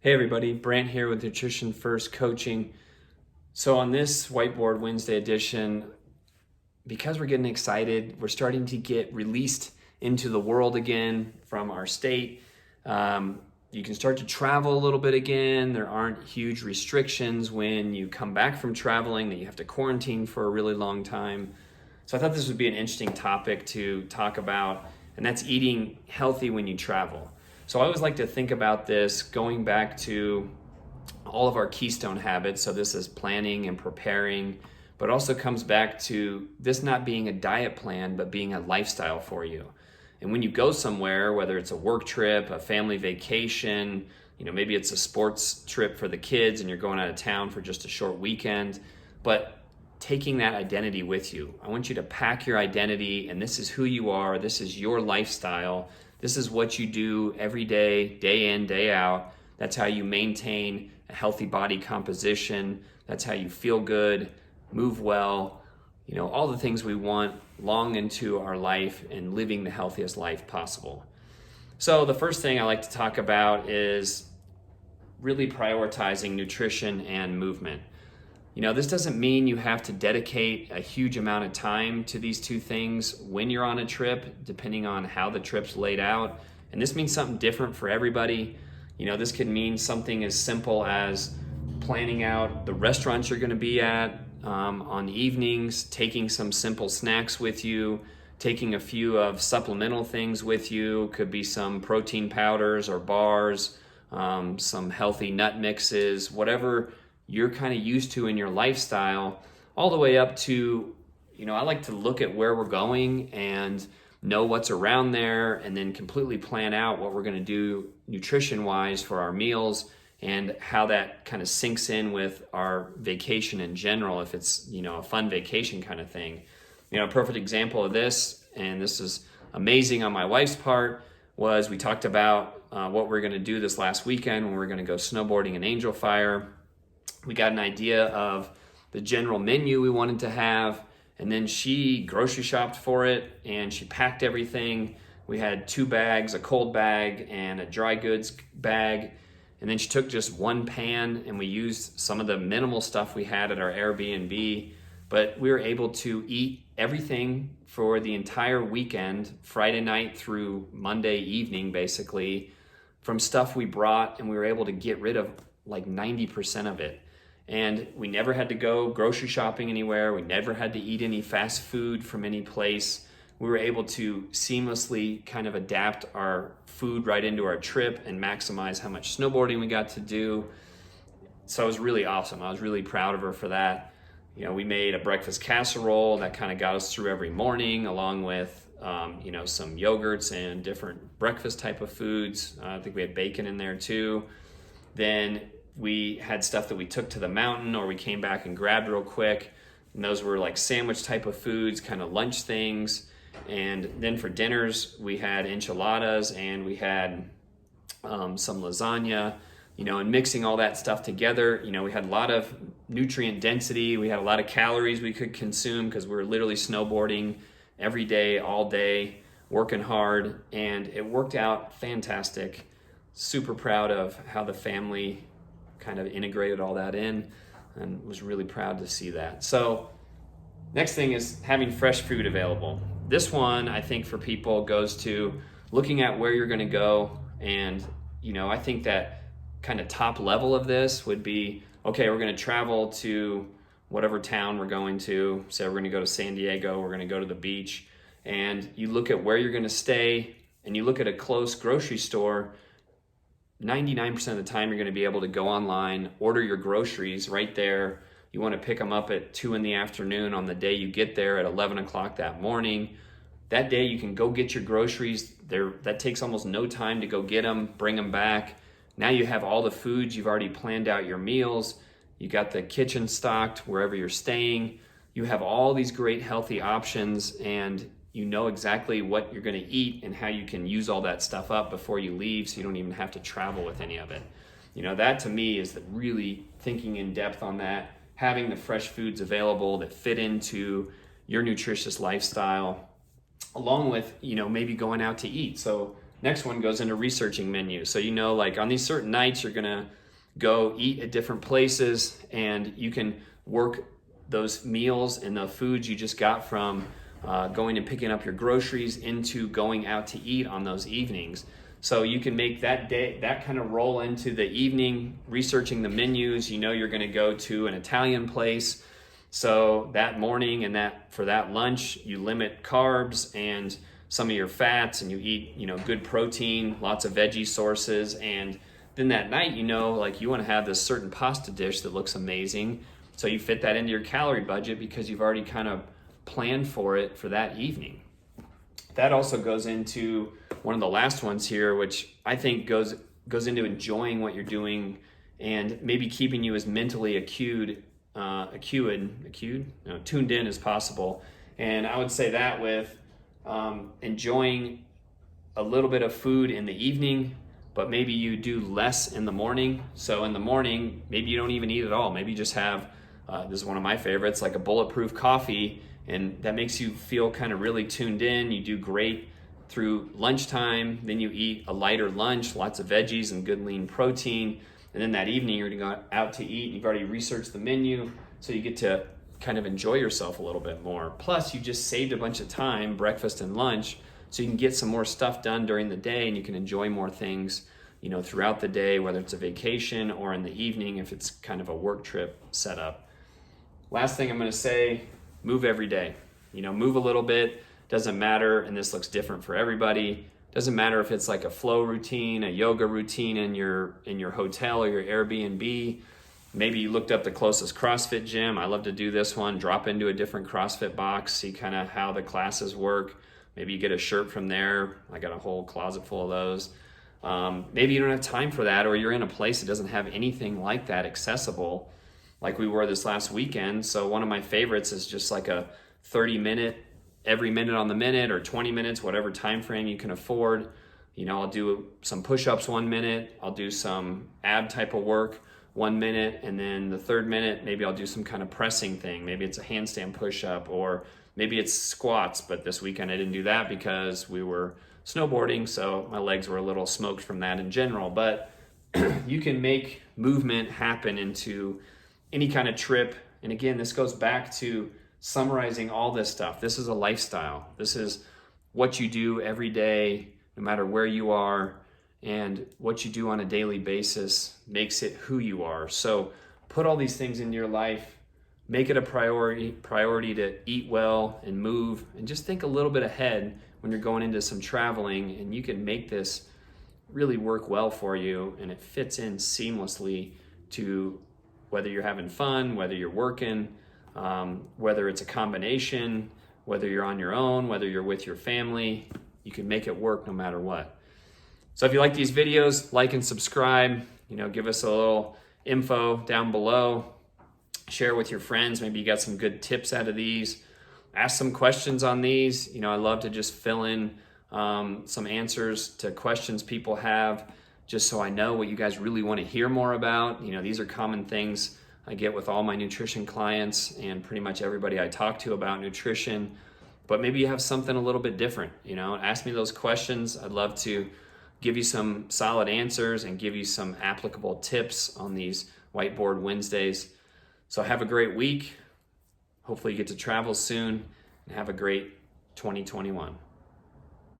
Hey everybody, Brant here with Nutrition First Coaching. So on this Whiteboard Wednesday edition, because we're getting excited, we're starting to get released into the world again from our state. You can start to travel a little bit again. There aren't huge restrictions when you come back from traveling that you have to quarantine for a really long time. So I thought this would be an interesting topic to talk about, and that's eating healthy when you travel. So I always like to think about this going back to all of our keystone habits. So this is planning and preparing, but also comes back to this not being a diet plan, but being a lifestyle for you. And when you go somewhere, whether it's a work trip, a family vacation, maybe it's a sports trip for the kids and you're going out of town for just a short weekend, but taking that identity with you. I want you to pack your identity, and this is who you are. This is your lifestyle. This is what you do every day, day in, day out. That's how you maintain a healthy body composition. That's how you feel good, move well, all the things we want long into our life and living the healthiest life possible. So the first thing I like to talk about is really prioritizing nutrition and movement. This doesn't mean you have to dedicate a huge amount of time to these two things when you're on a trip, depending on how the trip's laid out. And this means something different for everybody. This could mean something as simple as planning out the restaurants you're going to be at on evenings, taking some simple snacks with you, taking a few of supplemental things with you. Could be some protein powders or bars, some healthy nut mixes, whatever you're kind of used to in your lifestyle, all the way up to, I like to look at where we're going and know what's around there, and then completely plan out what we're going to do nutrition-wise for our meals and how that kind of sinks in with our vacation in general, if it's, a fun vacation kind of thing. A perfect example of this, and this is amazing on my wife's part, was we talked about what we're going to do this last weekend when we're going to go snowboarding in Angel Fire. We got an idea of the general menu we wanted to have, and then she grocery shopped for it and she packed everything. We had 2 bags, a cold bag and a dry goods bag, and then she took just one pan and we used some of the minimal stuff we had at our Airbnb, but we were able to eat everything for the entire weekend, Friday night through Monday evening basically, from stuff we brought, and we were able to get rid of like 90% of it. And we never had to go grocery shopping anywhere. We never had to eat any fast food from any place. We were able to seamlessly kind of adapt our food right into our trip and maximize how much snowboarding we got to do. So it was really awesome. I was really proud of her for that. We made a breakfast casserole that kind of got us through every morning, along with some yogurts and different breakfast type of foods. I think we had bacon in there too. Then we had stuff that we took to the mountain or we came back and grabbed real quick. And those were like sandwich type of foods, kind of lunch things. And then for dinners, we had enchiladas and we had some lasagna, and mixing all that stuff together, we had a lot of nutrient density. We had a lot of calories we could consume because we were literally snowboarding every day, all day, working hard. And it worked out fantastic. Super proud of how the family kind of integrated all that in, and was really proud to see that. So next thing is having fresh food available. This one, I think, for people goes to looking at where you're going to go. And, I think that kind of top level of this would be, okay, we're going to travel to whatever town we're going to. Say we're going to go to San Diego, we're going to go to the beach. And you look at where you're going to stay and you look at a close grocery store. 99% of the time you're going to be able to go online, order your groceries right there. You want to pick them up at 2 p.m. on the day you get there at 11 o'clock that morning. That day you can go get your groceries there. That takes almost no time to go get them, bring them back. Now you have all the foods. You've already planned out your meals. You got the kitchen stocked wherever you're staying. You have all these great healthy options, and you know exactly what you're going to eat and how you can use all that stuff up before you leave, so you don't even have to travel with any of it. That to me is really thinking in depth on that, having the fresh foods available that fit into your nutritious lifestyle, along with, maybe going out to eat. So Next one goes into researching menus. So, like on these certain nights, you're gonna go eat at different places, and you can work those meals and the foods you just got from going and picking up your groceries into going out to eat on those evenings. So you can make that day, that kind of roll into the evening, researching the menus. You're gonna go to an Italian place. So that morning and for that lunch, you limit carbs and some of your fats, and you eat, good protein, lots of veggie sources. And then that night, like you want to have this certain pasta dish that looks amazing. So you fit that into your calorie budget because you've already kind of planned for it for that evening. That also goes into one of the last ones here, which I think goes into enjoying what you're doing and maybe keeping you as mentally tuned in as possible. And I would say that with enjoying a little bit of food in the evening, but maybe you do less in the morning. So in the morning, maybe you don't even eat at all. Maybe you just have, this is one of my favorites, like a bulletproof coffee, and that makes you feel kind of really tuned in. You do great through lunchtime, then you eat a lighter lunch, lots of veggies and good lean protein. And then that evening, you're gonna go out to eat. You've already researched the menu, so you get to kind of enjoy yourself a little bit more. Plus, you just saved a bunch of time, breakfast and lunch, so you can get some more stuff done during the day, and you can enjoy more things, throughout the day, whether it's a vacation or in the evening if it's kind of a work trip setup. Last thing I'm going to say, move every day. Move a little bit. Doesn't matter, and this looks different for everybody. Doesn't matter if it's like a flow routine, a yoga routine in your hotel or your Airbnb. Maybe you looked up the closest CrossFit gym. I love to do this one. Drop into a different CrossFit box, see kind of how the classes work. Maybe you get a shirt from there. I got a whole closet full of those. Maybe you don't have time for that, or you're in a place that doesn't have anything like that accessible, like we were this last weekend. So one of my favorites is just like a 30-minute, every minute on the minute, or 20 minutes, whatever time frame you can afford. I'll do some push-ups 1 minute. I'll do some ab type of work 1 minute, and then the third minute, maybe I'll do some kind of pressing thing. Maybe it's a handstand push-up, or maybe it's squats, but this weekend I didn't do that because we were snowboarding, so my legs were a little smoked from that in general. But you can make movement happen into any kind of trip. And again, this goes back to summarizing all this stuff. This is a lifestyle. This is what you do every day, no matter where you are, and what you do on a daily basis makes it who you are. So put all these things into your life, make it a priority to eat well and move, and just think a little bit ahead when you're going into some traveling, and you can make this really work well for you, and it fits in seamlessly to whether you're having fun, whether you're working, whether it's a combination, whether you're on your own, whether you're with your family. You can make it work no matter what. So if you like these videos, like and subscribe. Give us a little info down below. Share with your friends. Maybe you got some good tips out of these. Ask some questions on these. I love to just fill in some answers to questions people have, just so I know what you guys really want to hear more about. These are common things I get with all my nutrition clients and pretty much everybody I talk to about nutrition. But maybe you have something a little bit different. Ask me those questions. I'd love to give you some solid answers and give you some applicable tips on these Whiteboard Wednesdays. So have a great week. Hopefully you get to travel soon, and have a great 2021.